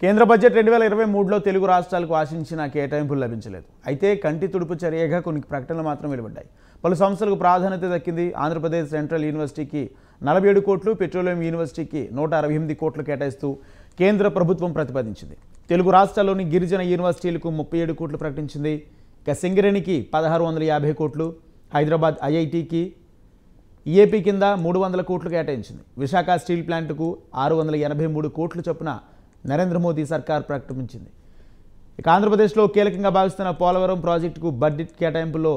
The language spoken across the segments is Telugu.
కేంద్ర బడ్జెట్ 2023లో తెలుగు రాష్ట్రాలకు ఆశించిన కేటాయింపులు లభించలేదు. అయితే కంటి తుడుపు చర్యగా కొన్ని ప్రకటనలు మాత్రం వెలువడ్డాయి. పలు సంస్థలకు ప్రాధాన్యత దక్కింది. ఆంధ్రప్రదేశ్ సెంట్రల్ యూనివర్సిటీకి 47 కోట్లు, పెట్రోలియం యూనివర్సిటీకి 168 కోట్లు కేటాయిస్తూ కేంద్ర ప్రభుత్వం ప్రతిపాదించింది. తెలుగు రాష్ట్రాల్లోని గిరిజన యూనివర్సిటీలకు 37 కోట్లు ప్రకటించింది. ఇక సింగరేణికి 1650 కోట్లు, హైదరాబాద్ ఐఐటికి ఈఏపీ కింద 300 కోట్లు కేటాయించింది. విశాఖ స్టీల్ ప్లాంట్కు 683 కోట్లు చొప్పున నరేంద్ర మోదీ సర్కార్ ప్రకటించింది. ఇక ఆంధ్రప్రదేశ్లో కీలకంగా భావిస్తున్న పోలవరం ప్రాజెక్టుకు బడ్జెట్ కేటాయింపుల్లో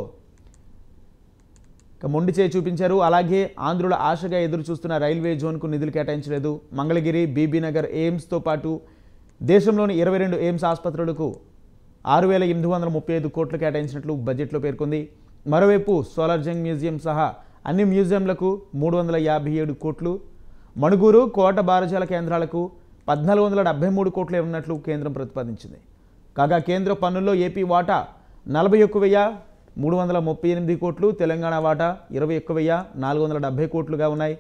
మొండి చేయి చూపించారు. అలాగే ఆంధ్రుల ఆశగా ఎదురు చూస్తున్న రైల్వే జోన్కు నిధులు కేటాయించలేదు. మంగళగిరి, బీబీనగర్ ఎయిమ్స్తో పాటు దేశంలోని 22 ఎయిమ్స్ ఆసుపత్రులకు 6835 కోట్లు కేటాయించినట్లు బడ్జెట్లో పేర్కొంది. మరోవైపు సోలార్జంగ్ మ్యూజియం సహా అన్ని మ్యూజియంలకు 357 కోట్లు, మణుగూరు, కోట బారజాల కేంద్రాలకు 1473 కోట్లు ఉన్నట్లు కేంద్రం ప్రతిపాదించింది. కాగా కేంద్ర పన్నుల్లో ఏపీ వాటా 41,338 కోట్లు, తెలంగాణ వాటా 21,470 కోట్లుగా ఉన్నాయి.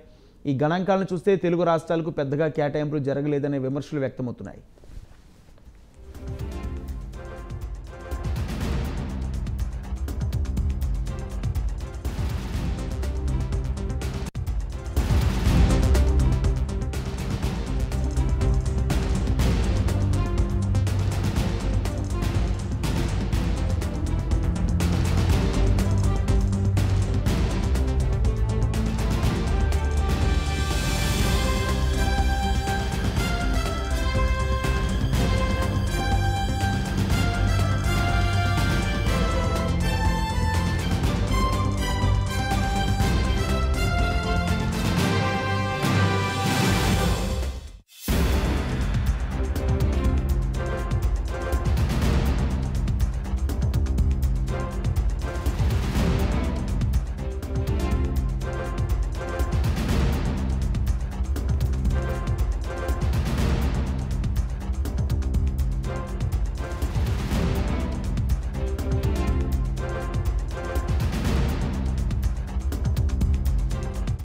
ఈ గణాంకాలను చూస్తే తెలుగు రాష్ట్రాలకు పెద్దగా కేటాయింపులు జరగలేదనే విమర్శలు వ్యక్తమవుతున్నాయి.